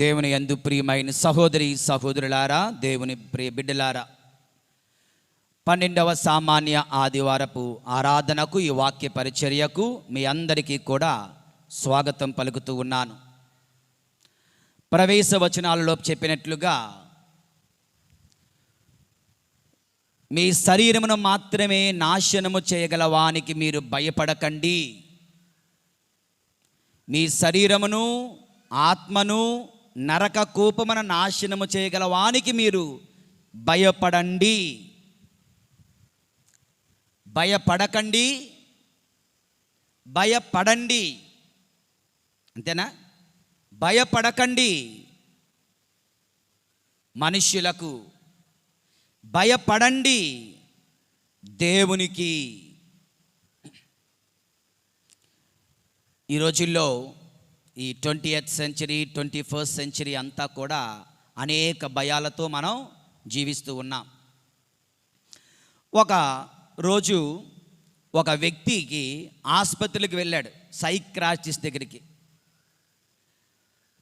దేవుని యందు ప్రియమైన సహోదరి సహోదరులారా, దేవుని ప్రియ బిడ్డలారా, 12వ సామాన్య ఆదివారపు ఆరాధనకు, ఈ వాక్య పరిచర్యకు మీ అందరికీ కూడా స్వాగతం పలుకుతూ ఉన్నాను. ప్రవేశ వచనాలలో చెప్పినట్లుగా మీ శరీరమును మాత్రమే నాశనము చేయగల వానికి మీరు భయపడకండి. మీ శరీరమును ఆత్మను నరక కూపమున నాశనము చేయగల వానికి మీరు భయపడండి. భయపడకండి, భయపడండి. అంతేనా? భయపడకండి. మనుష్యులకు భయపడండి, దేవునికి. ఈ రోజుల్లో ఈ 20th సెంచరీ 21st సెంచరీ అంతా కూడా అనేక భయాలతో మనం జీవిస్తూ ఉన్నాం. ఒక రోజు ఒక వ్యక్తికి ఆసుపత్రికి వెళ్ళాడు, సైక్రాటిస్ట్ దగ్గరికి,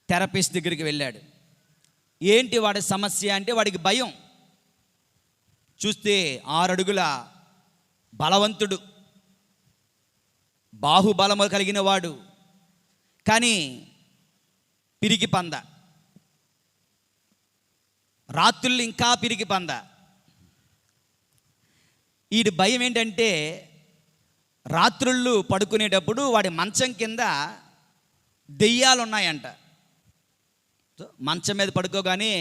థెరపిస్ట్ దగ్గరికి వెళ్ళాడు. ఏంటి వాడి సమస్య అంటే, వాడికి భయం. చూస్తే 6 అడుగుల బలవంతుడు, బాహుబలము కలిగిన వాడు, కానీ పిరికి పంద, రాత్రులు ఇంకా పిరికి పంద. వీడి భయం ఏంటంటే, రాత్రుళ్ళు పడుకునేటప్పుడు వాడి మంచం కింద దెయ్యాలు ఉన్నాయంట. మంచం మీద పడుకోగానే,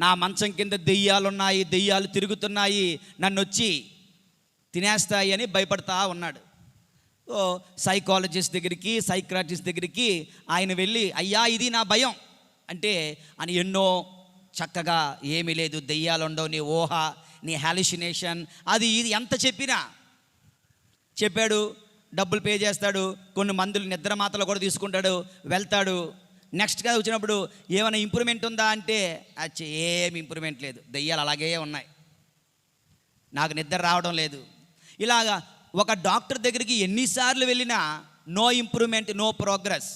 నా మంచం కింద దెయ్యాలు ఉన్నాయి, దెయ్యాలు తిరుగుతున్నాయి, నన్ను వచ్చి తినేస్తాయి అని భయపడతా ఉన్నాడు. సైకాలజిస్ట్ దగ్గరికి, సైక్రాటిస్ట్ దగ్గరికి ఆయన వెళ్ళి, అయ్యా ఇది నా భయం అంటే, అని ఎన్నో చక్కగా ఏమీ లేదు, దెయ్యాలు ఉండవు, నీ ఊహ, నీ హాలిసినేషన్, అది ఇది ఎంత చెప్పినా చెప్పాడు. డబ్బులు పే చేస్తాడు, కొన్ని మందులు నిద్ర మాత్రలు కూడా తీసుకుంటాడు, వెళ్తాడు. నెక్స్ట్గా వచ్చినప్పుడు ఏమైనా ఇంప్రూవ్మెంట్ ఉందా అంటే, ఏమి ఇంప్రూవ్మెంట్ లేదు, దెయ్యాలు అలాగే ఉన్నాయి, నాకు నిద్ర రావడం లేదు. ఇలాగా ఒక డాక్టర్ దగ్గరికి ఎన్నిసార్లు వెళ్ళినా నో ఇంప్రూవ్మెంట్, నో ప్రోగ్రెస్.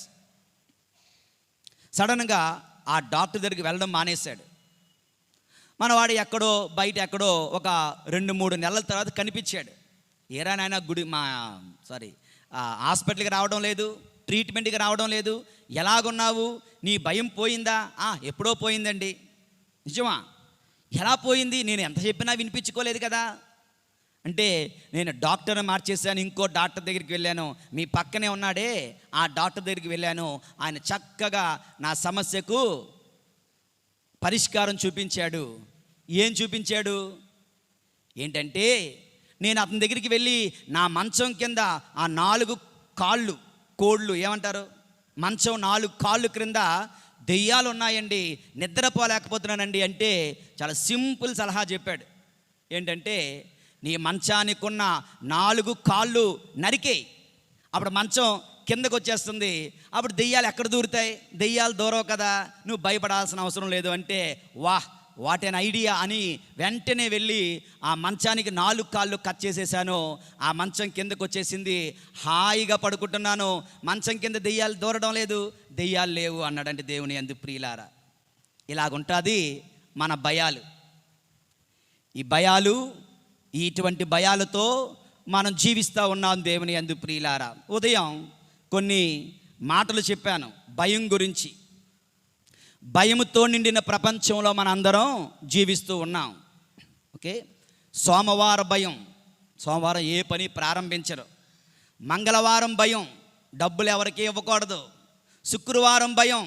సడన్గా ఆ డాక్టర్ దగ్గరికి వెళ్ళడం మానేశాడు. మనవాడు ఎక్కడో బయట ఎక్కడో ఒక 2-3 నెలల తర్వాత కనిపించాడు. ఏరా నాయన హాస్పిటల్కి రావడం లేదు, ట్రీట్మెంట్కి రావడం లేదు, ఎలాగున్నావు, నీ భయం పోయిందా? ఎప్పుడో పోయిందండి. నిజమా? ఎలా పోయింది? నేను ఎంత చెప్పినా వినిపించుకోలేదు కదా అంటే, నేను డాక్టర్ని మార్చేశాను, ఇంకో డాక్టర్ దగ్గరికి వెళ్ళాను, మీ పక్కనే ఉన్నాడే ఆ డాక్టర్ దగ్గరికి వెళ్ళాను, ఆయన చక్కగా నా సమస్యకు పరిష్కారం చూపించాడు. ఏం చూపించాడు ఏంటంటే, నేను అతని దగ్గరికి వెళ్ళి నా మంచం కింద ఆ 4 కాళ్ళు, కోళ్ళు ఏమంటారు, మంచం 4 కాళ్ళు క్రింద దెయ్యాలు ఉన్నాయండి, నిద్రపోలేకపోతున్నానండి అంటే, చాలా సింపుల్ సలహా చెప్పాడు. ఏంటంటే, నీ మంచానికి ఉన్న 4 కాళ్ళు నరికేయి, అప్పుడు మంచం కిందకు వచ్చేస్తుంది, అప్పుడు దెయ్యాలు ఎక్కడ దూరుతాయి? దెయ్యాలు దూరవు కదా, నువ్వు భయపడాల్సిన అవసరం లేదు అంటే, వాట్ ఎన్ ఐడియా అని వెంటనే వెళ్ళి ఆ మంచానికి 4 కాళ్ళు కట్ చేసేసాను, ఆ మంచం కిందకు వచ్చేసింది, హాయిగా పడుకుంటున్నాను, మంచం కింద దెయ్యాలు దూరడం లేదు, దెయ్యాలు లేవు అన్నాడంటే దేవుని యందు ప్రియులారా. ఇలాగుంటుంది మన భయాలు. ఈ భయాలు, ఇటువంటి భయాలతో మనం జీవిస్తూ ఉన్నాం దేవుని యందు ప్రియులారా. ఉదయం కొన్ని మాటలు చెప్పాను భయం గురించి. భయముతో నిండిన ప్రపంచంలో మన అందరం జీవిస్తూ ఉన్నాం. ఓకే, సోమవారం భయం, సోమవారం ఏ పని ప్రారంభించరు. మంగళవారం భయం, డబ్బులు ఎవరికి ఇవ్వకూడదు. శుక్రవారం భయం,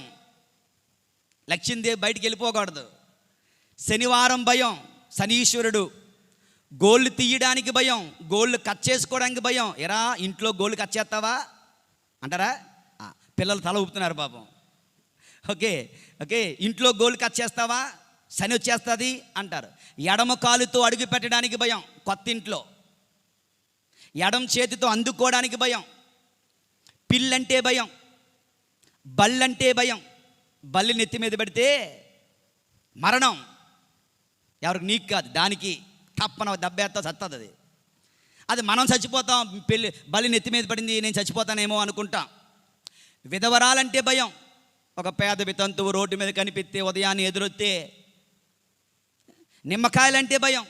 లక్ష్మీదేవి బయటికి వెళ్ళిపోకూడదు. శనివారం భయం, శనీశ్వరుడు. గోళ్ళు తీయడానికి భయం, గోళ్ళు కట్ చేసుకోవడానికి భయం. ఎరా ఇంట్లో గోళ్ళు కట్ చేస్తావా అంటారా? పిల్లలు తల ఊపుతున్నారు పాపం. ఓకే, ఇంట్లో గోళ్ళు కట్ చేస్తావా, శని వచ్చేస్తుంది అంటారు. ఎడమ కాలుతో అడుగు పెట్టడానికి భయం కొత్త ఇంట్లో, ఎడమ చేతితో అందుకోవడానికి భయం. పిల్లంటే భయం, బళ్ళంటే భయం. బల్లి నెత్తి మీద పెడితే మరణం, ఎవరికి? నీకు కాదు, దానికి తప్పన దెబ్బేస్తా చస్తుంది. అది మనం చచ్చిపోతాం, బలి నెత్తి మీద పడింది, నేను చచ్చిపోతానేమో అనుకుంటాం. విధవరాలంటే భయం, ఒక పేద వితంతువు రోడ్డు మీద కనిపిస్తే ఉదయాన్నే ఎదురొస్తే నిమ్మకాయలంటే భయం,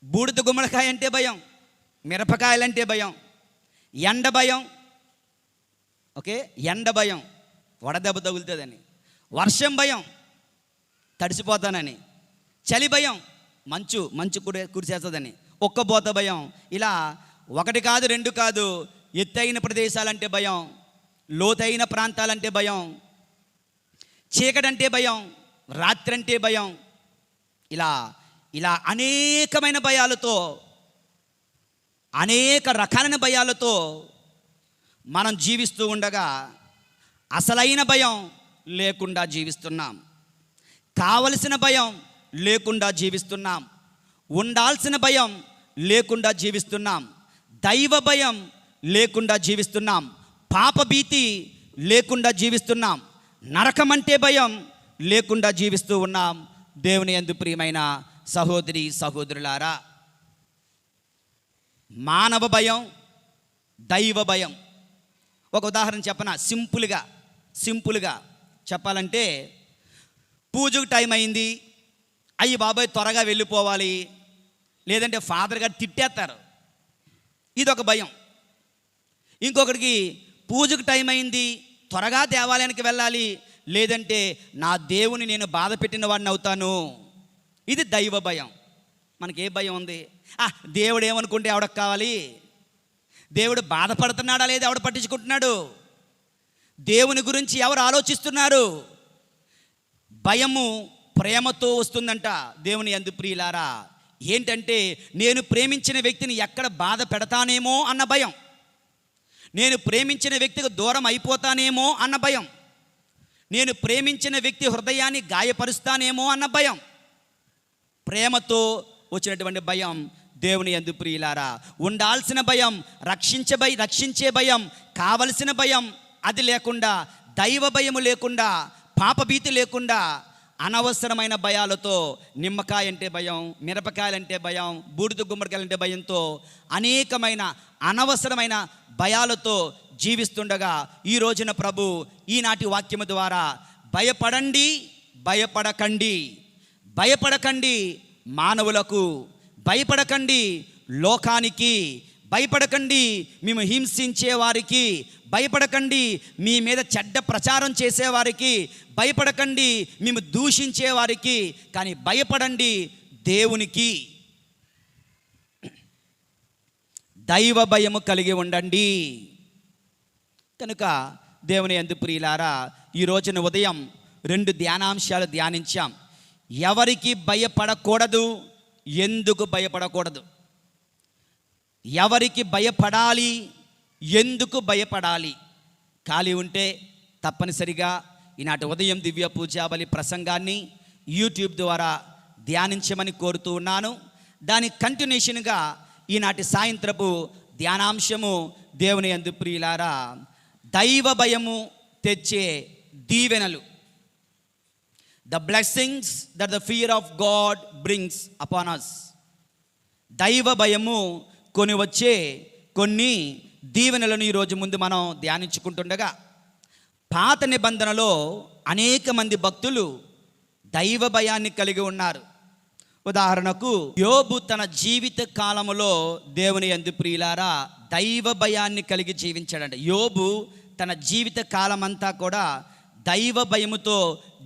బూడిద గుమ్మడికాయ అంటే భయం, మిరపకాయలంటే భయం, ఎండ భయం. ఓకే, ఎండ భయం, వడదెబ్బ తగులుతుందని. వర్షం భయం, తడిసిపోతానని. చలి భయం, మంచు కురిసేస్తుందని. ఒక్కబోత భయం. ఇలా ఒకటి కాదు, రెండు కాదు. ఎత్తైన ప్రదేశాలంటే భయం, లోతైన ప్రాంతాలంటే భయం, చీకటంటే భయం, రాత్రి అంటే భయం. ఇలా అనేకమైన భయాలతో, అనేక రకాలైన భయాలతో మనం జీవిస్తూ ఉండగా అసలైన భయం లేకుండా జీవిస్తున్నాం. కావలసిన భయం లేకుండా జీవిస్తున్నాం. ఉండాల్సిన భయం లేకుండా జీవిస్తున్నాం. దైవ భయం లేకుండా జీవిస్తున్నాం. పాపభీతి లేకుండా జీవిస్తున్నాం. నరకమంటే భయం లేకుండా జీవిస్తూ ఉన్నాం. దేవుని యందు ప్రియమైన సహోదరి సహోదరులారా, మానవ భయం, దైవ భయం. ఒక ఉదాహరణ చెప్పనా? సింపుల్గా చెప్పాలంటే, పూజకు టైం అయింది, అయ్యి బాబాయ్ త్వరగా వెళ్ళిపోవాలి, లేదంటే ఫాదర్ గారు తిట్టేస్తారు, ఇదొక భయం. ఇంకొకటికి పూజకు టైం అయింది, త్వరగా దేవాలయానికి వెళ్ళాలి, లేదంటే నా దేవుని నేను బాధ పెట్టిన వాడిని అవుతాను, ఇది దైవ భయం. మనకే భయం ఉంది? దేవుడు ఏమనుకుంటే ఎవడకు కావాలి? దేవుడు బాధపడుతున్నాడా లేదా ఎవడు పట్టించుకుంటున్నాడు? దేవుని గురించి ఎవరు ఆలోచిస్తున్నారు? భయము ప్రేమతో వస్తుందంట. దేవుని యందు ప్రియులారా, ఏంటంటే నేను ప్రేమించిన వ్యక్తిని ఎక్కడ బాధ పెడతానేమో అన్న భయం, నేను ప్రేమించిన వ్యక్తికి దూరం అయిపోతానేమో అన్న భయం, నేను ప్రేమించిన వ్యక్తి హృదయాన్ని గాయపరుస్తానేమో అన్న భయం. ప్రేమతో వచ్చినటువంటి భయం. దేవుని యందు ప్రియులారా, ఉండాల్సిన భయం, రక్షించే భయం, కావలసిన భయం, అది లేకుండా, దైవ భయము లేకుండా, పాపభీతి లేకుండా, అనవసరమైన భయాలతో, నిమ్మకాయ అంటే భయం, మిరపకాయలంటే భయం, బూడిద గుమ్మడికాయలంటే భయంతో, అనేకమైన అనవసరమైన భయాలతో జీవిస్తుండగా ఈ రోజున ప్రభు ఈనాటి వాక్యము ద్వారా భయపడకండి మానవులకు, భయపడకండి లోకానికి, భయపడకండి మేము హింసించే వారికి, భయపడకండి మీ మీద చెడ్డ ప్రచారం చేసేవారికి, భయపడకండి మేము దూషించే వారికి, కానీ భయపడండి దేవునికి. దైవ భయము కలిగి ఉండండి. కనుక దేవుని యందు ప్రియులారా, ఈ రోజున ఉదయం 2 ధ్యానాంశాలు ధ్యానించాం. ఎవరికి భయపడకూడదు, ఎందుకు భయపడకూడదు, ఎవరికి భయపడాలి, ఎందుకు భయపడాలి. ఖాళీ ఉంటే తప్పనిసరిగా ఈనాటి ఉదయం దివ్య పూజాబలి ప్రసంగాన్ని యూట్యూబ్ ద్వారా ధ్యానించమని కోరుతూ ఉన్నాను. దాని కంటిన్యూషన్గా ఈనాటి సాయంత్రపు ధ్యానాంశము దేవుని యందు ప్రియులారా, దైవ భయము తెచ్చే దీవెనలు. The blessings that the fear of God brings upon us. దైవ భయము కొన్ని దీవెనలను ఈరోజు ముందు మనం ధ్యానించుకుంటుండగా, పాత నిబంధనలో అనేక మంది భక్తులు దైవ భయాన్ని కలిగి ఉన్నారు. ఉదాహరణకు యోబు తన జీవిత కాలములో దేవుని యందు ప్రియులారా దైవ భయాన్ని కలిగి జీవించాడంట. యోబు తన జీవిత కాలమంతా కూడా దైవ భయముతో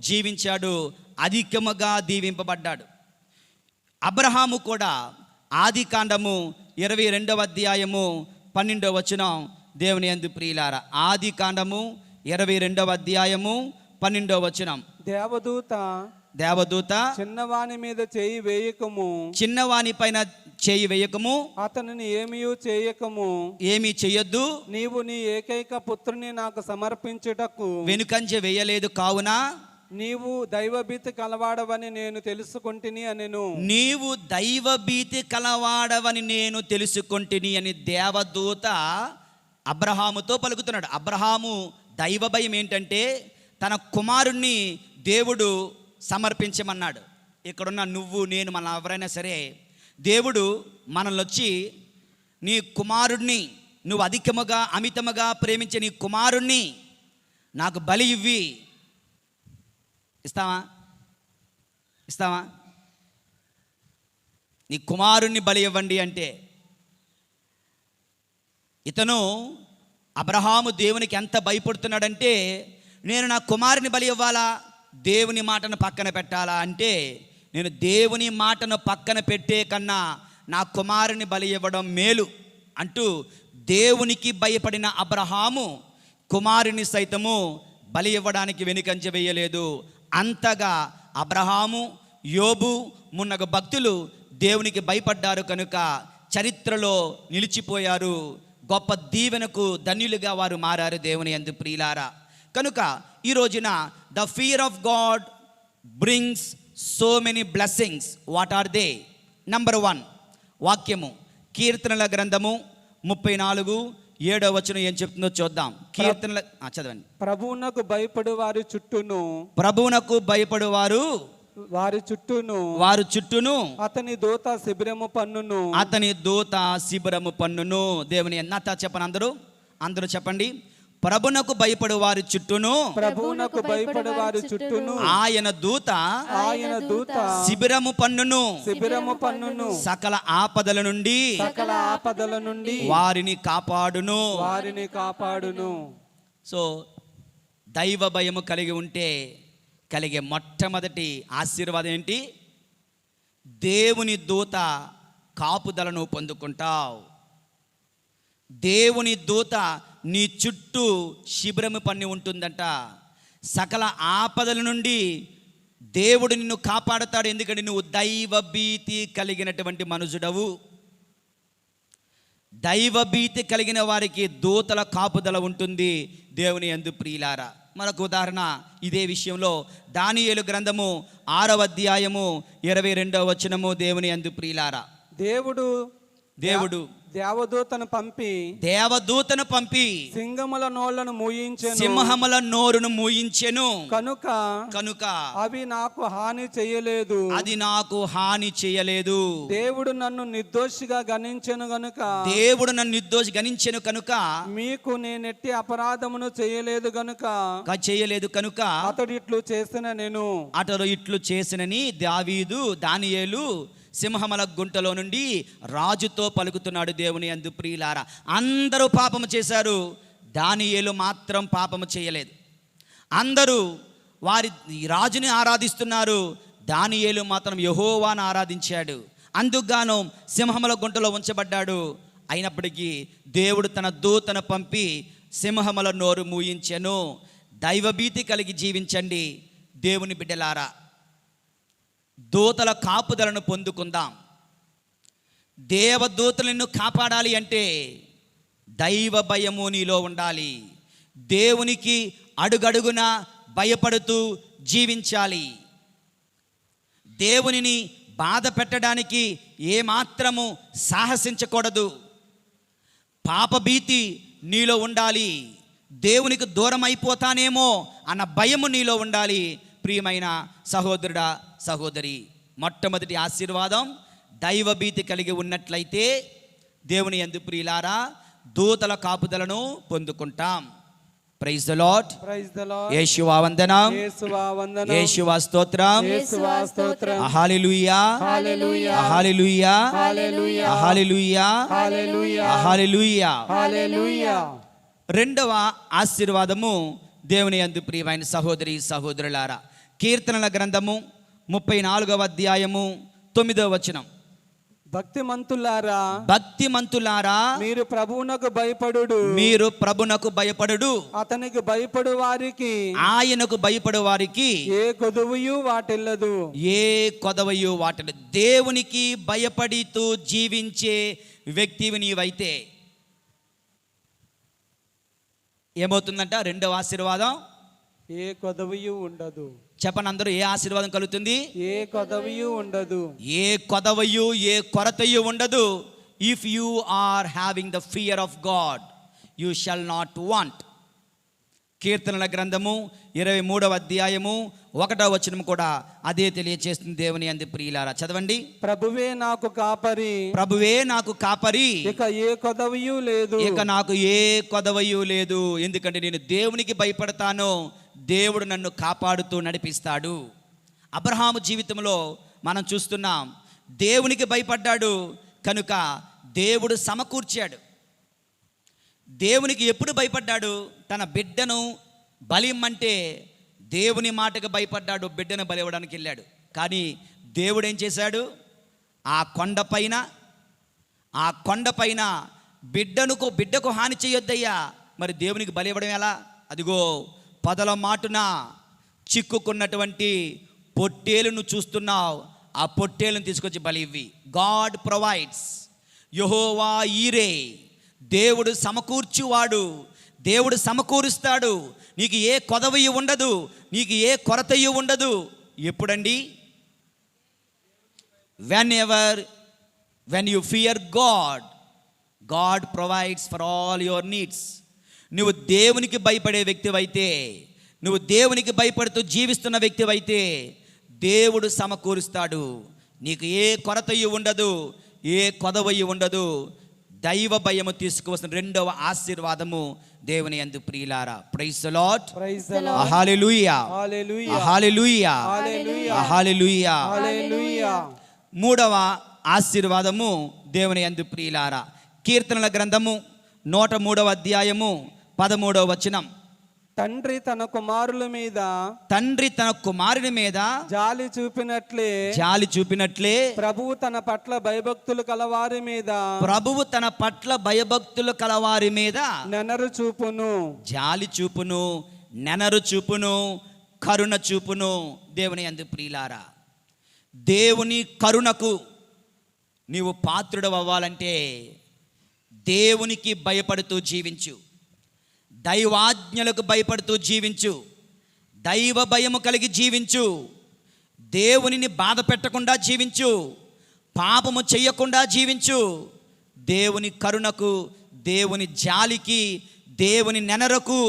జీవించాడు, అధికముగా దీవింపబడ్డాడు. అబ్రహాము కూడా ఆదికాండము 22వ అధ్యాయము 12వ వచనం, దేవుని యందు ప్రియులారా ఆదికాండము 22వ అధ్యాయము 12వ వచనం, దేవదూత చిన్నవాని మీద చేయి వేయకము, చిన్నవాని పైన చేయి వేయకము, అతనిని ఏమీ చేయొద్దు, నీవు నీ ఏకైక పుత్రుని నాకు సమర్పించుటకు వెనుకంజ వేయలేదు, కావున నీవు దైవభీతి కలవాడవని నేను తెలుసుకొంటిని అనెను. నీవు దైవభీతి కలవాడవని నేను తెలుసుకొంటిని అని దేవదూత అబ్రహాముతో పలుకుతున్నాడు. అబ్రహాము దైవ భయం ఏంటంటే తన కుమారుణ్ణి దేవుడు సమర్పించమన్నాడు. ఇక్కడున్న నువ్వు నేను మన ఎవరైనా సరే, దేవుడు మనల్ని వచ్చి నీ కుమారుణ్ణి, నువ్వు అధికముగా అమితముగా ప్రేమించే నీ కుమారుణ్ణి నాకు బలి ఇవ్వి. ఇస్తావా? ఇస్తావా? నీ కుమారుణ్ణి బలి ఇవ్వండి అంటే, ఇతను అబ్రహాము దేవునికి ఎంత భయపడుతున్నాడంటే, నేను నా కుమారుని బలి ఇవ్వాలా, దేవుని మాటను పక్కన పెట్టాలా అంటే, నేను దేవుని మాటను పక్కన పెట్టే కన్నా నా కుమారుని బలి ఇవ్వడం మేలు అంటూ దేవునికి భయపడిన అబ్రహాము కుమారుని సైతము బలి ఇవ్వడానికి వెనుకంజ వేయలేదు. అంతగా అబ్రహాము, యోబు మున్నగు భక్తులు దేవునికి భయపడ్డారు కనుక చరిత్రలో నిలిచిపోయారు. గొప్ప దీవెనకు ధన్యులుగా వారు మారారు దేవుని యందు ప్రియులారా. కనుక ఈ రోజున the fear of God brings so many blessings. What are they? Number 1 వాక్యము కీర్తనల గ్రంథము 34:7 ఏం చెప్తుందో చూద్దాం. కీర్తనల చదవండి. ప్రభువునకు భయపడు వారి చుట్టూను, ప్రభువునకు భయపడు వారి చుట్టూను అతని దూత శిబిరము పన్నును, అతని దూత శిబిరము పన్నును. దేవుని ఎన్నత చెప్పని అందరూ చెప్పండి. ప్రభునకు భయపడు వారి చుట్టూను, ప్రభువునకు భయపడు వారి చుట్టూను ఆయన దూత శిబిరము పన్నును, సకల ఆపదల నుండి వారిని కాపాడును. సో దైవ భయము కలిగి ఉంటే కలిగే మొట్టమొదటి ఆశీర్వాదం ఏంటి? దేవుని దూత కాపుదలను పొందుకుంటావు. దేవుని దూత నీ చుట్టూ శిబిరము పన్ని ఉంటుందంట. సకల ఆపదల నుండి దేవుడు నిన్ను కాపాడుతాడు. ఎందుకంటే నువ్వు దైవ భీతి కలిగినటువంటి మనుషుడవు. దైవ భీతి కలిగిన వారికి దూతల కాపుదల ఉంటుంది దేవుని యందు ప్రియులారా. మరొక ఉదాహరణ ఇదే విషయంలో దానియేలు గ్రంథము 6వ అధ్యాయము 22 దేవుని యందు ప్రియులారా. దేవుడు దేవదూతను పంపి సింహముల నోరును మూయించెను. కనుక అవి నాకు హాని చేయలేదు. దేవుడు నన్ను నిర్దోషిగా గణించెను కనుక మీకు నేనెట్టి అపరాధమును చేయలేదు కనుక అతడు ఇట్లు చేసినని దానియేలు సింహముల గుంటలో నుండి రాజుతో పలుకుతున్నాడు దేవుని యందు ప్రియులారా. అందరూ పాపము చేశారు, దానియేలు మాత్రం పాపము చేయలేదు. అందరూ వారి రాజుని ఆరాధిస్తున్నారు, దానియేలు మాత్రం యెహోవాను ఆరాధించాడు. అందుకుగాను సింహముల గుంటలో ఉంచబడ్డాడు. అయినప్పటికీ దేవుడు తన దూతను పంపి సింహముల నోరు మూయించెను. దైవభీతి కలిగి జీవించండి దేవుని బిడ్డలారా. దూతల కాపుదలను పొందుకుందాం. దేవదూతలు నిన్ను కాపాడాలి అంటే దైవ భయము నీలో ఉండాలి. దేవునికి అడుగడుగున భయపడుతూ జీవించాలి. దేవునిని బాధ పెట్టడానికి ఏమాత్రము సాహసించకూడదు. పాపభీతి నీలో ఉండాలి. దేవునికి దూరం అయిపోతానేమో అన్న భయము నీలో ఉండాలి. ప్రియమైన సహోదరుడా, సహోదరి, మొట్టమొదటి ఆశీర్వాదం దైవభీతి కలిగి ఉన్నట్లయితే దేవుని యందు ప్రియులారా దూతల కాపుదలను పొందుకుంటాం. Praise the lord. యేషువా వందనం. యేషువా స్తోత్రం. హల్లెలూయా. హల్లెలూయా. హల్లెలూయా. రెండవ ఆశీర్వాదము దేవుని యందు ప్రియమైన సహోదరి సహోదరులారా, కీర్తనల గ్రంథము 34వ అధ్యాయము 9 భక్తిమంతులారా మీరు ప్రభువునకు భయపడుడు. అతనికి భయపడు వారికి, ఆయనకు భయపడు వారికి ఏ కొదవయు వాటిల్లదు. దేవునికి భయపడుతూ జీవించే వ్యక్తివి నీవైతే ఏమవుతుందంట? రెండవ ఆశీర్వాదం, ఏ కొదవయు ఉండదు. చెప్పండి అందరూ, ఏ ఆశీర్వాదం కలుగుతుంది? ఏ కొదవయు ఉండదు. ఏ కొదవయు, ఏ కొరతయు ఉండదు. If you are having the fear of God, you shall not want. కీర్తనల గ్రంథము 23వ అధ్యాయము 1వ వచనం కూడా అదే తెలియచేస్తుంది. దేవుని యందు ప్రియులారా, చదవండి. ప్రభువే నాకు కాపరి, ప్రభువే నాకు కాపరి, ఇక ఏ కొదవయు లేదు, ఇక నాకు ఏ కొదవయు లేదు. ఎందుకంటే నేను దేవునికి భయపడతాను, దేవుడు నన్ను కాపాడుతూ నడిపిస్తాడు. అబ్రహాము జీవితంలో మనం చూస్తున్నాం, దేవునికి భయపడ్డాడు కనుక దేవుడు సమకూర్చాడు. దేవునికి ఎప్పుడు భయపడ్డాడు? తన బిడ్డను బలిమ్మంటే దేవుని మాటకు భయపడ్డాడు, బిడ్డను బలివ్వడానికి వెళ్ళాడు. కానీ దేవుడు ఏం చేశాడు? ఆ కొండపైన బిడ్డకు హాని చేయొద్దయ్యా, మరి దేవునికి బలి ఇవ్వడం ఎలా? అదిగో పొదల మాటున చిక్కుకున్నటువంటి పొట్టేలును చూస్తున్నావు, ఆ పొట్టేలును తీసుకొచ్చి బలి ఇవ్వి. గాడ్ ప్రొవైడ్స్, యెహోవా ఈరే, దేవుడు సమకూర్చువాడు, దేవుడు సమకూరుస్తాడు. నీకు ఏ కొదవయు ఉండదు, నీకు ఏ కొరతయు ఉండదు. ఎప్పుడండి? When you fear God, God provides for all your needs. నువ్వు దేవునికి భయపడే వ్యక్తివైతే, నువ్వు దేవునికి భయపడుతూ జీవిస్తున్న వ్యక్తివైతే దేవుడు సమకూరుస్తాడు. నీకు ఏ కొరతయు ఉండదు, ఏ కొదవయు ఉండదు. దైవ భయము తీసుకువస్తున్న రెండవ ఆశీర్వాదము దేవుని యందు ప్రియులారా. Praise the Lord, praise the Lord, hallelujah, hallelujah, hallelujah, hallelujah, hallelujah. Hallelujah. మూడవ ఆశీర్వాదము దేవుని యందు ప్రియులారా. కీర్తనల గ్రంథము 103వ అధ్యాయము 13వ వచనం. తండ్రి తన కుమారుని మీద జాలి చూపినట్లే ప్రభువు తన పట్ల భయభక్తులు కలవారి మీద నెనరు చూపును, జాలి చూపును, నెనరు చూపును, కరుణ చూపును. దేవుని యందు ప్రియులారా, దేవుని కరుణకు నీవు పాత్రుడు అవ్వాలంటే దేవునికి భయపడుతూ జీవించు, దైవాజ్ఞలకు భయపడుతూ జీవించు, దైవ భయము కలిగి జీవించు, దేవునిని బాధ పెట్టకుండా జీవించు, పాపము చెయ్యకుండా జీవించు. దేవుని కరుణకు, దేవుని జాలికి, దేవుని నెనరకు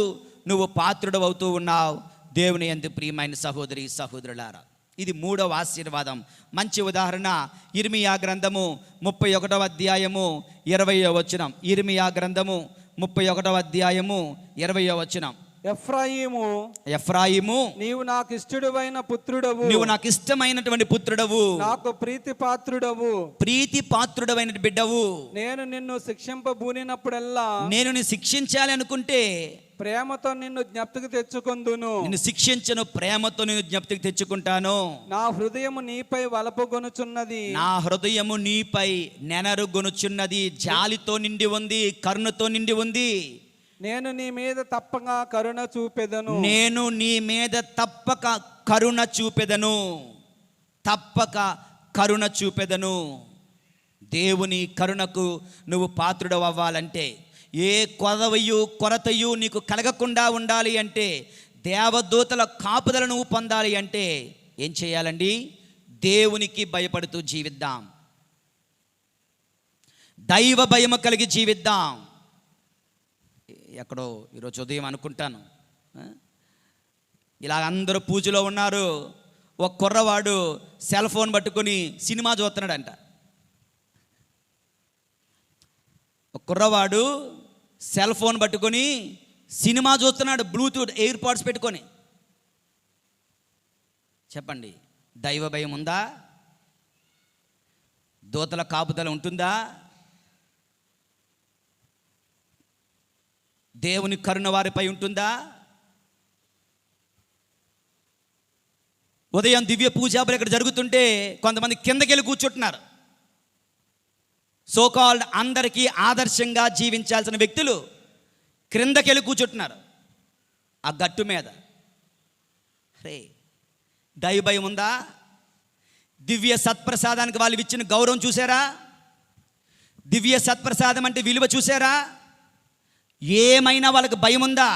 నువ్వు పాత్రుడు అవుతూ ఉన్నావు. దేవుని యందు ప్రియమైన సహోదరి సహోదరులారా, ఇది మూడవ ఆశీర్వాదం. మంచి ఉదాహరణ ఇర్మియా గ్రంథము 31వ అధ్యాయము 20వ వచనం. ఇర్మియా గ్రంథము 31వ అధ్యాయము 20వ వచనం. ఎఫ్రాయిము, నీవు నాకు ఇష్టమైన పుత్రుడవు, నీవు నాకు ఇష్టమైనటువంటి పుత్రుడవు, నాకు ప్రీతి పాత్రుడవైన బిడ్డవు. నేను నిన్ను శిక్షింపబూనినప్పుడల్లా, నేను నిన్ను శిక్షించాలి అనుకుంటే ప్రేమతో నిన్ను జ్ఞప్తికి తెచ్చుకొందును. నిన్ను శిక్షించను, ప్రేమతో నిన్ను జ్ఞప్తికి తెచ్చుకుంటాను. నా హృదయము నీపై వలపుగొనుచున్నది, నా హృదయము నీపై నెనరుగొనుచున్నది. జాలితో నిండి ఉంది, కరుణతో నిండి ఉంది. నేను నీ మీద తప్పక కరుణ చూపెదను, నేను నీ మీద తప్పక కరుణ చూపెదను, తప్పక కరుణ చూపెదను. దేవుని కరుణకు నువ్వు పాత్రుడు అవ్వాలంటే, ఏ కొరతయు నీకు కలగకుండా ఉండాలి అంటే, దేవదూతల కాపుదల నువ్వు పొందాలి అంటే ఏం చేయాలండి? దేవునికి భయపడుతూ జీవిద్దాం, దైవ భయము కలిగి జీవిద్దాం. ఎక్కడో ఈరోజు ఉదయం అనుకుంటాను, ఇలా అందరూ పూజలో ఉన్నారు, ఒక కుర్రవాడు సెల్ ఫోన్ పట్టుకొని సినిమా చూస్తున్నాడంట. ఒక కుర్రవాడు సెల్ ఫోన్ పట్టుకొని సినిమా చూస్తున్నాడు, బ్లూటూత్ ఎయిర్ పాడ్స్ పెట్టుకొని. చెప్పండి, దైవ భయం ఉందా? దూతల కాపుదల ఉంటుందా? దేవుని కరుణ వారిపై ఉంటుందా? ఉదయం దివ్య పూజాబులు ఇక్కడ జరుగుతుంటే కొంతమంది కిందకెళ్ళి కూర్చుంటున్నారు. సోకాల్డ్ అందరికీ ఆదర్శంగా జీవించాల్సిన వ్యక్తులు క్రిందకెళ్ళి కూర్చుంటున్నారు ఆ గట్టు మీద. రే, దైవ భయం ఉందా? దివ్య సత్ప్రసాదానికి వాళ్ళు ఇచ్చిన గౌరవం చూసారా? దివ్య సత్ప్రసాదం అంటే విలువ చూసారా? ఏమైనా వాళ్ళకి భయం ఉందా?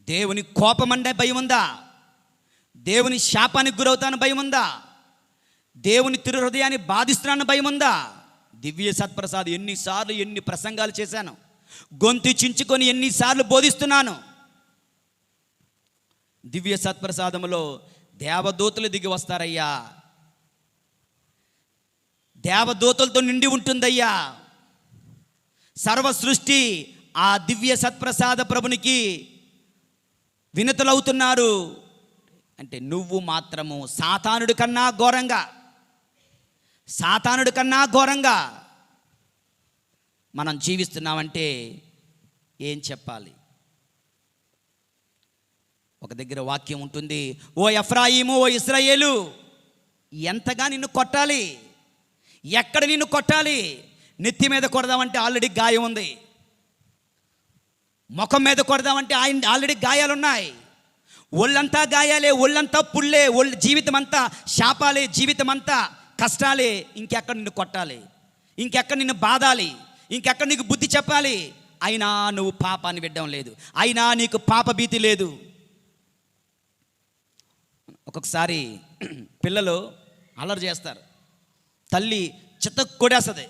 దేవుని కోపం అంటే భయం ఉందా? దేవుని శాపానికి గురవుతాను భయం ఉందా? దేవుని తిరు హృదయాన్ని బాధిస్తున్నాను భయం ఉందా? దివ్య సత్ప్రసాద్ ఎన్నిసార్లు ఎన్ని ప్రసంగాలు చేశాను, గొంతు చించుకొని ఎన్నిసార్లు బోధిస్తున్నాను. దివ్య సత్ప్రసాదములో దేవదూతలు దిగి వస్తారయ్యా, దేవదూతలతో నిండి ఉంటుందయ్యా. సర్వ సృష్టి ఆ దివ్య సత్ప్రసాద ప్రభునికి వినతులవుతున్నారు. అంటే నువ్వు మాత్రము సాతానుడి కన్నా ఘోరంగా మనం జీవిస్తున్నామంటే ఏం చెప్పాలి? ఒక దగ్గర వాక్యం ఉంటుంది, ఓ ఎఫ్రాయిము, ఓ ఇశ్రాయేలు, ఎంతగా నిన్ను కొట్టాలి, ఎక్కడ నిన్ను కొట్టాలి? నెత్తి మీద కొడదామంటే ఆల్రెడీ గాయం ఉంది, ముఖం మీద కొడదామంటే ఆల్రెడీ గాయాలున్నాయి, ఒళ్ళంతా గాయాలే, ఒళ్ళంతా పుల్లే, జీవితం అంతా శాపాలే, జీవితం అంతా కష్టాలే. ఇంకెక్కడ నిన్ను కొట్టాలి, ఇంకెక్కడ నిన్ను బాధాలి, ఇంకెక్కడ నీకు బుద్ధి చెప్పాలి? అయినా నువ్వు పాపాన్ని విడ్డం లేదు, అయినా నీకు పాప భీతి లేదు. ఒక్కొక్కసారి పిల్లలు అల్లరి చేస్తారు, తల్లి చితక్ కొడేస్తుంది,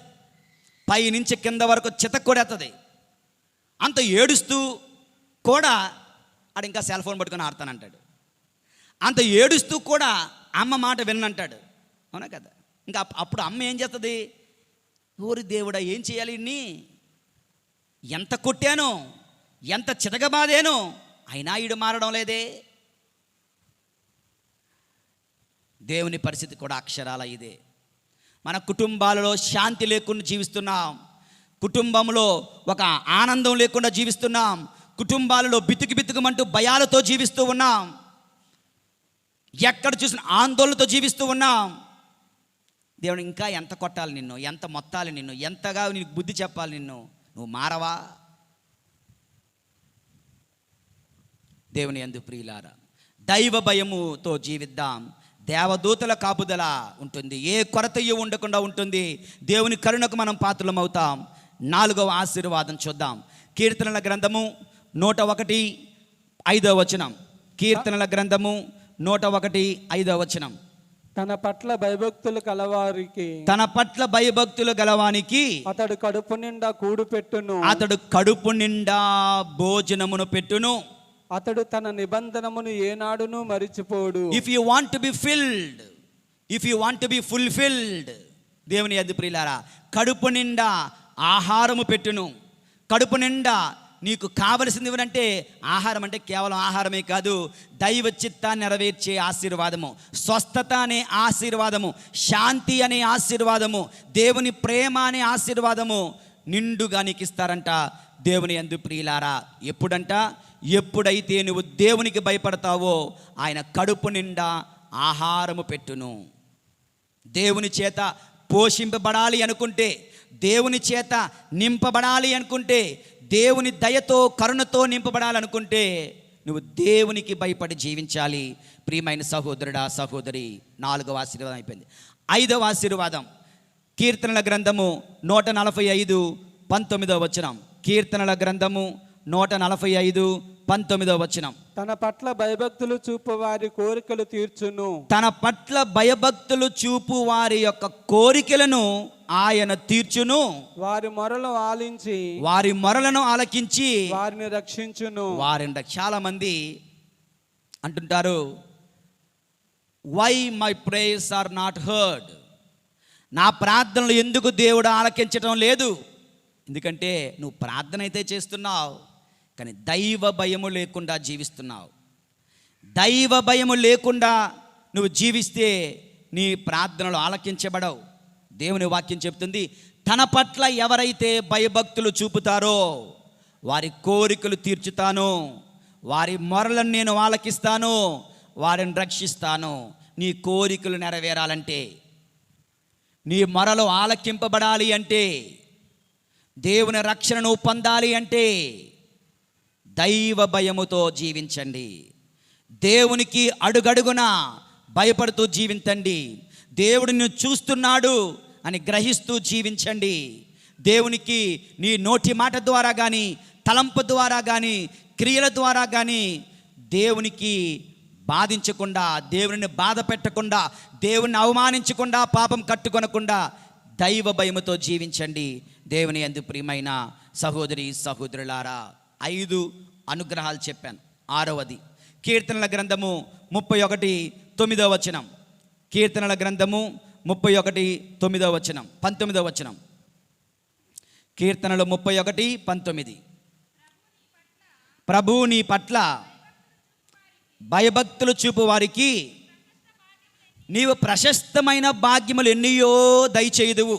పై నుంచి కింద వరకు చితక్ కొడేస్తుంది. అంత ఏడుస్తూ కూడా ఆడు ఇంకా సెల్ ఫోన్ పట్టుకొని ఆడతానంటాడు. అంత ఏడుస్తూ కూడా అమ్మ మాట విన్నంటాడు. అవునా కదా? ఇంకా అప్పుడు అమ్మ ఏం చేస్తుంది? ఓరి దేవుడా, ఏం చేయాలి ఇన్ని? ఎంత కొట్టాను, ఎంత చితకబాదేను, అయినా ఈడు మారడం లేదే. దేవుని పరిస్థితి కూడా అక్షరాల ఇదే. మన కుటుంబాలలో శాంతి లేకుండా జీవిస్తున్నాం, కుటుంబంలో ఒక ఆనందం లేకుండా జీవిస్తున్నాం, కుటుంబాలలో బితుకుమంటూ భయాలతో జీవిస్తూ ఉన్నాం, ఎక్కడ చూసిన ఆందోళనతో జీవిస్తూ ఉన్నాం. దేవుడు ఇంకా ఎంత కొట్టాలి నిన్ను, ఎంత మొత్తాలి నిన్ను, ఎంతగా నీకు బుద్ధి చెప్పాలి నిన్ను? నువ్వు మారవా? దేవుని యందు ప్రియులారా, దైవ భయముతో జీవిద్దాం. దేవదూతల కాపుదల ఉంటుంది, ఏ కొరతయు ఉండకుండా ఉంటుంది. దేవుని కరుణకు మనం పాత్రలం అవుతాం. 4వ ఆశీర్వాదం చూద్దాం. కీర్తనల గ్రంథము 101:5 వచనం. కీర్తనల గ్రంథము 101:5 వచనం. తన పట్ల భయభక్తులు గలవానికి అతడు కడుపు నిండా కూడు పెట్టును, అతడు కడుపు నిండా భోజనమును పెట్టును. అతడు తన నిబంధనమును ఏనాడును మరిచిపోడు. If you want to be filled, if you want to be fulfilled, దేవుని యందు ప్రియులారా, కడుపు నిండా ఆహారము పెట్టును. కడుపు నిండా నీకు కావలసింది ఏమంటే ఆహారం. అంటే కేవలం ఆహారమే కాదు, దైవ చిత్తాన్ని నెరవేర్చే ఆశీర్వాదము, స్వస్థత అనే ఆశీర్వాదము, శాంతి అనే ఆశీర్వాదము, దేవుని ప్రేమ అనే ఆశీర్వాదము నిండుగా నీకు ఇస్తారంట దేవుని యందు ప్రియులారా. ఎప్పుడంట? ఎప్పుడైతే నువ్వు దేవునికి భయపడతావో ఆయన కడుపు నిండా ఆహారము పెట్టును. దేవుని చేత పోషింపబడాలి అనుకుంటే, దేవుని చేత నింపబడాలి అనుకుంటే, దేవుని దయతో కరుణతో నింపబడాలనుకుంటే నువ్వు దేవునికి భయపడి జీవించాలి. ప్రియమైన సహోదరుడా, సహోదరి, 4వ ఆశీర్వాదం అయిపోయింది. 5వ ఆశీర్వాదం కీర్తనల గ్రంథము 145:19 వచనం. కీర్తనల గ్రంథము 145:19 వచనం. తన పట్ల భయభక్తులు చూపు వారి కోరికలు తీర్చును. తన పట్ల భయభక్తులు చూపు వారి యొక్క కోరికలను ఆయన తీర్చును. వారి మొరలను ఆలకించి వారిని రక్షించును. చాలా మంది అంటుంటారు, why my prayers are not heard. నా ప్రార్థనలు ఎందుకు దేవుడు ఆలకించడం లేదు? ఎందుకంటే నువ్వు ప్రార్థన అయితే చేస్తున్నావు, కానీ దైవ భయము లేకుండా జీవిస్తున్నావు. దైవ భయము లేకుండా నువ్వు జీవిస్తే నీ ప్రార్థనలు ఆలకించబడవు. దేవుని వాక్యం చెప్తుంది, తన పట్ల ఎవరైతే భయభక్తులు చూపుతారో వారి కోరికలు తీర్చుతాను, వారి మొరలను నేను ఆలకిస్తాను, వారిని రక్షిస్తాను. నీ కోరికలు నెరవేరాలంటే, నీ మొరలు ఆలకింపబడాలి అంటే, దేవుని రక్షణను పొందాలి అంటే దైవ భయముతో జీవించండి. దేవునికి అడుగడుగున భయపడుతూ జీవించండి. దేవుడు నిన్ను చూస్తున్నాడు అని గ్రహిస్తూ జీవించండి. దేవునికి నీ నోటి మాట ద్వారా కానీ, తలంపు ద్వారా కానీ, క్రియల ద్వారా కానీ దేవునికి బాధించకుండా, దేవుని బాధ పెట్టకుండా, దేవుని అవమానించకుండా, పాపం కట్టుకొనకుండా దైవ భయముతో జీవించండి. దేవుని యందు ప్రియమైన సహోదరి సహోదరులారా, 5 అనుగ్రహాలు చెప్పాను. 6వది కీర్తనల గ్రంథము 31:9 వచనం. కీర్తనల గ్రంథము 31:9 వచనం, 19వ వచనం. కీర్తనలు 31:19. ప్రభు నీ పట్ల భయభక్తులు చూపు వారికి నీవు ప్రశస్తమైన భాగ్యములు ఎన్నియో దయచేయుదువు.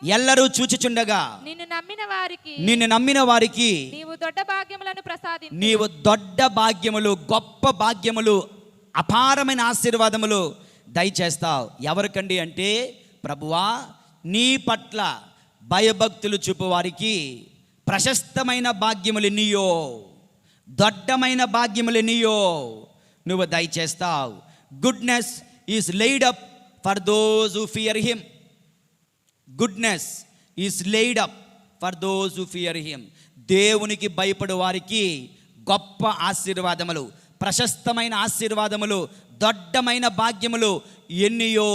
ఎల్లరూ చూచుచుండగా నిన్ను నమ్మిన వారికి నీవు దొడ్డ భాగ్యములను ప్రసాదించు. నీవు దొడ్డ భాగ్యములు, గొప్ప భాగ్యములు, అపారమైన ఆశీర్వాదములు దయచేస్తావు. ఎవరికండి అంటే, ప్రభువా నీ పట్ల భయభక్తులు చూపు వారికి ప్రశస్తమైన భాగ్యములు ఎన్నియో, దొడ్డమైన భాగ్యములు ఎన్నియో నువ్వు దయచేస్తావు. Goodness is laid up for those who fear him. Goodness is laid up for those who fear him. దేవునికి భయపడు వారికి గొప్ప ఆశీర్వాదములు, ప్రశస్తమైన ఆశీర్వాదములు, దొడ్డమైన భాగ్యములు ఎన్నియో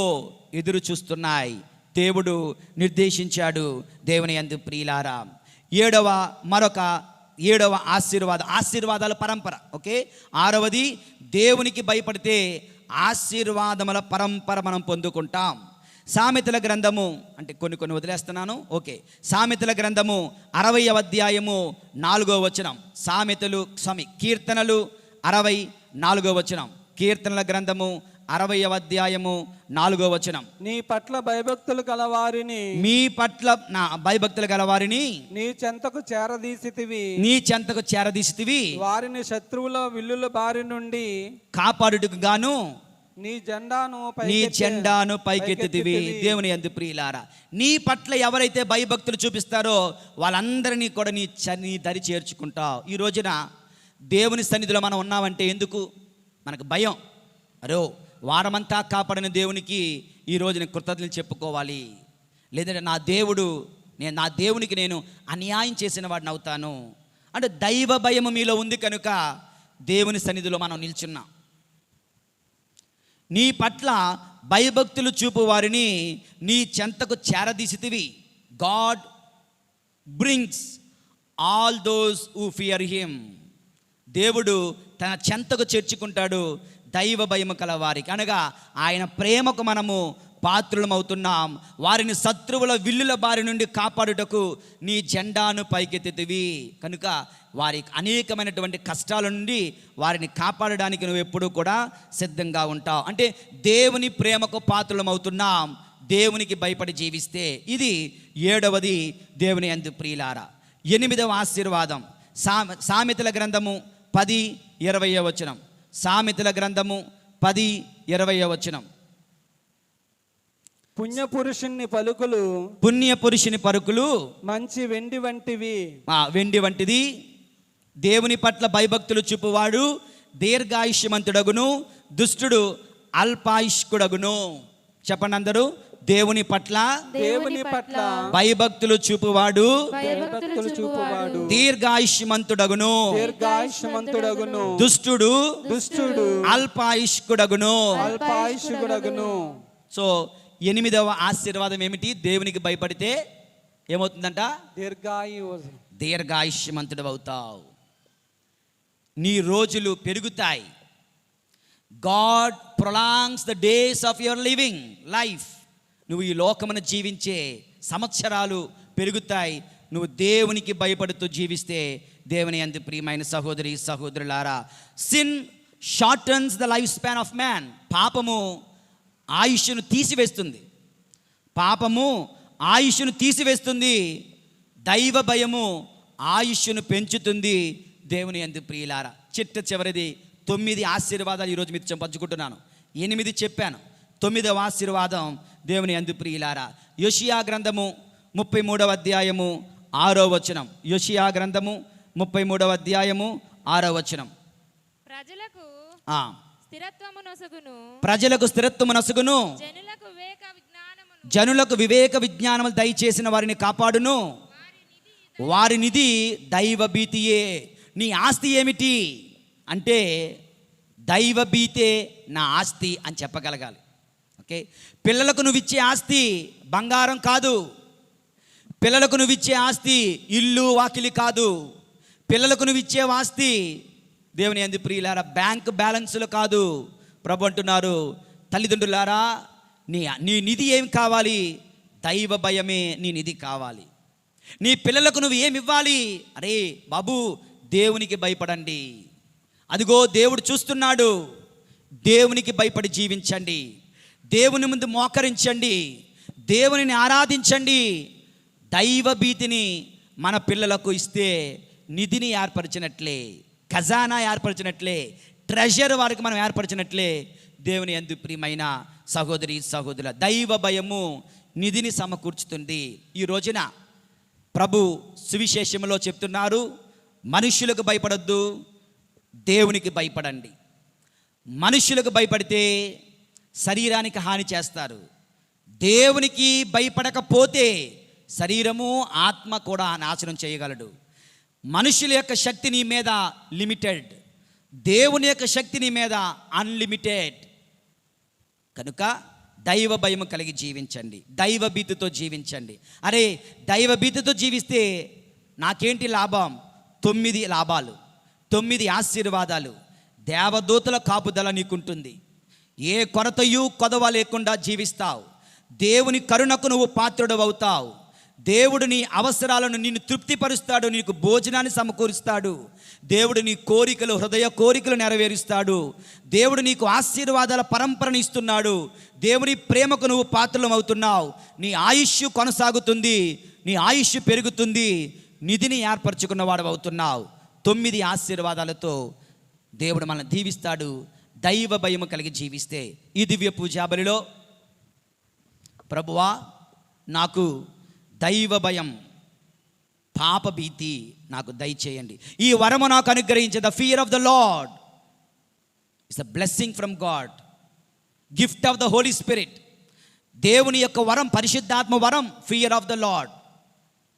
ఎదురు చూస్తున్నాయి. దేవుడు నిర్దేశించాడు. దేవుని యందు ప్రియులారా, మరొక 7వ ఆశీర్వాదాల పరంపర. ఓకే, 6వది దేవునికి భయపడితే ఆశీర్వాదముల పరంపర మనం పొందుకుంటాం. సామెతల గ్రంథము, అంటే కొన్ని వదిలేస్తున్నాను. ఓకే, సామెతల గ్రంథము 60వ అధ్యాయము 4వ వచనం. కీర్తనలు 64వ వచనం. కీర్తనల గ్రంథము 60వ అధ్యాయము 4వ వచనం. నీ పట్ల భయభక్తులు గలవారిని భయభక్తులు గలవారిని నీ చెంతకు చేరదీసితివి. వారిని శత్రువుల విల్లుల బారి నుండి కాపాడుటకు గాను నీ జెండాను పైకెత్తితివి. దేవుని యందు ప్రియులారా, నీ పట్ల ఎవరైతే భయభక్తులు చూపిస్తారో వాళ్ళందరినీ కూడా నీ దరి చేర్చుకుంటావు. ఈ రోజున దేవుని సన్నిధిలో మనం ఉన్నామంటే ఎందుకు? మనకు భయం. వారమంతా కాపాడిన దేవునికి ఈ రోజున కృతజ్ఞతలు చెప్పుకోవాలి. లేదంటే నా దేవునికి నేను అన్యాయం చేసిన వాడిని అవుతాను అంటే దైవ భయము మీలో ఉంది కనుక దేవుని సన్నిధిలో మనం నిల్చున్నాం. నీ పట్ల భయభక్తులు చూపు వారిని నీ చెంతకు చేరదీసితివి. God brings all those who fear him. దేవుడు తన చెంతకు చేర్చుకుంటాడు దైవ భయము కల వారికి. అనగా ఆయన ప్రేమకు మనము పాత్రులమవుతున్నాం. వారిని శత్రువుల విల్లుల బారి నుండి కాపాడుటకు నీ జెండాను పైకెత్తితివి. కనుక వారికి అనేకమైనటువంటి కష్టాల నుండి వారిని కాపాడడానికి నువ్వు ఎప్పుడూ కూడా సిద్ధంగా ఉంటావు. అంటే దేవుని ప్రేమకు పాత్రులమవుతున్నాం దేవునికి భయపడి జీవిస్తే. ఇది 7వది దేవుని యందు ప్రియులారా. 8వ ఆశీర్వాదం సామెతల గ్రంథము 10:20 వచనం. సామెతల గ్రంథము 10:20 వచనం. పుణ్యపురుషుని పలుకులు మంచి వెండి వంటిది. దేవుని పట్ల భయభక్తులు చూపువాడు దీర్ఘాయుష్యమంతుడగును, దుష్టుడు అల్పాయుష్కుడగును. చెప్పండి అందరూ. దేవుని పట్ల భయభక్తులు చూపువాడు దీర్ఘాయుష్యమంతుడగును, దుష్టుడు అల్పాయుష్కుడగును. సో 8వ ఆశీర్వాదం ఏమిటి? దేవునికి భయపడితే ఏమవుతుందంట? దీర్ఘాయుష్యమంతుడు అవుతావు. నీ రోజులు పెరుగుతాయి. God prolongs the days of your living life. నువ్వు ఈ లోకమును జీవించే సంవత్సరాలు పెరుగుతాయి నువ్వు దేవునికి భయపడుతూ జీవిస్తే. దేవుని యందు ప్రియమైన సహోదరి సహోదరులారా, sin shortens the life span of man. పాపము ఆయుష్ను తీసివేస్తుంది. దైవ భయము ఆయుష్ను పెంచుతుంది. దేవుని యందు ప్రియులారా, చివరిది 9 ఆశీర్వాదాలు ఈరోజు మీతో పంచుకుంటున్నాను. 8 చెప్పాను. 9వ ఆశీర్వాదం దేవుని యందు ప్రియులారా. యోషియా గ్రంథము 33వ అధ్యాయము 6వ వచనం. యోషియా గ్రంథము 33వ అధ్యాయము 6వ వచనం. ప్రజలకు స్థిరత్వము నొసగును, జనులకు వివేక విజ్ఞానములు దయచేసిన వారిని కాపాడును. వారి నిధి దైవ భీతియే. నీ ఆస్తి ఏమిటి అంటే దైవ భీతే నా ఆస్తి అని చెప్పగలగాలి. ఓకే, పిల్లలకు నువ్వు ఇచ్చే ఆస్తి బంగారం కాదు, పిల్లలకు నువ్వు ఇచ్చే ఆస్తి ఇల్లు వాకిలి కాదు. పిల్లలకు నువ్వు ఇచ్చే ఆస్తి దేవుని యందు ప్రియులారా బ్యాంక్ బ్యాలెన్స్లు కాదు. ప్రభు అంటున్నారు, తల్లిదండ్రులారా నీ నిధి ఏం కావాలి? దైవ భయమే నీ నిధి కావాలి. నీ పిల్లలకు నువ్వు ఏమి ఇవ్వాలి? అరే బాబు, దేవునికి భయపడండి. అదిగో దేవుడు చూస్తున్నాడు. దేవునికి భయపడి జీవించండి. దేవుని ముందు మోకరించండి. దేవునిని ఆరాధించండి. దైవ భీతిని మన పిల్లలకు ఇస్తే నిధిని ఏర్పరిచినట్లే, ఖజానా ఏర్పరిచినట్లే, ట్రెజర్ వారికి మనం ఏర్పరిచినట్లే. దేవుని యందు ప్రియమైన సహోదరి సహోదరుల, దైవ భయము నిధిని సమకూర్చుతుంది. ఈ రోజున ప్రభు సువిశేషంలో చెప్తున్నారు, మనుషులకు భయపడొద్దు, దేవునికి భయపడండి. మనుషులకు భయపడితే శరీరానికి హాని చేస్తారు. దేవునికి భయపడకపోతే శరీరము ఆత్మ కూడా నాశనం చేయగలడు. మనుషుల యొక్క శక్తి నీ మీద లిమిటెడ్, దేవుని యొక్క శక్తి నీ మీద అన్లిమిటెడ్. కనుక దైవ భయము కలిగి జీవించండి. దైవ భీతితో జీవించండి. అరే దైవ భీతితో జీవిస్తే నాకేంటి లాభం? 9 లాభాలు, 9 ఆశీర్వాదాలు. దేవదూతల కాపుదల నీకుంటుంది. ఏ కొరతయు కొదవ లేకుండా జీవిస్తావు. దేవుని కరుణకు నువ్వు పాత్రుడు అవుతావు. దేవుడు నీ అవసరాలను నిన్ను తృప్తిపరుస్తాడు. నీకు భోజనాన్ని సమకూరుస్తాడు. దేవుడు నీ కోరికలు, హృదయ కోరికలు నెరవేరుస్తాడు. దేవుడు నీకు ఆశీర్వాదాల పరంపరను ఇస్తున్నాడు. దేవుని ప్రేమకు నువ్వు పాత్రలం అవుతున్నావు. నీ ఆయుష్ కొనసాగుతుంది, నీ ఆయుష్ పెరుగుతుంది. నిధిని ఏర్పరచుకున్నవాడు అవుతున్నావు. 9 ఆశీర్వాదాలతో దేవుడు మనల్ని దీవిస్తాడు. దైవ భయము కలిగి జీవిస్తే ఈ దివ్య పూజాబలిలో ప్రభువా నాకు దైవ భయం, పాప భీతి నాకు దయచేయండి. ఈ వరము నాకు అనుగ్రహించే the fear of the Lord it's a blessing from God, gift of the Holy Spirit. దేవుని యొక్క వరం, పరిశుద్ధాత్మ వరం, ఫియర్ ఆఫ్ ద లార్డ్.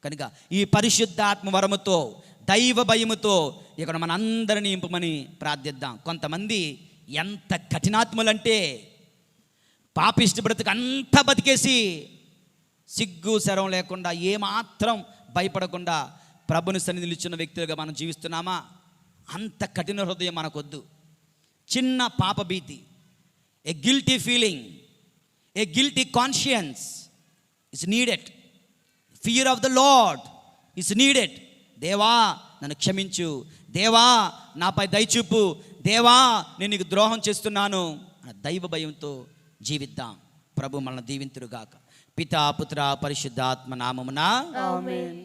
కనుక ఈ పరిశుద్ధాత్మ వరముతో, దైవ భయముతో ఇక్కడ మనందరినీ నింపమని ప్రార్థిద్దాం. కొంతమంది ఎంత కఠినాత్ములంటే పాపిష్టి బ్రతుకు అంతా బతికేసి సిగ్గు శరం లేకుండా, ఏమాత్రం భయపడకుండా ప్రభుని సన్నిధి నిలుచున్న వ్యక్తులుగా మనం జీవిస్తున్నామా? అంత కఠిన హృదయం మనకొద్దు. చిన్న పాప భీతి, a guilty feeling, a guilty conscience is needed. Fear of the Lord is needed. దేవా నన్ను క్షమించు, దేవా నాపై దయచూపు, దేవా నేను నీకు ద్రోహం చేస్తున్నాను. దైవ భయంతో జీవిద్దాం. ప్రభు మనల్ని దీవింతురుగాక. పితా పుత్ర పరిశుద్ధాత్మ నామమున ఆమేన్.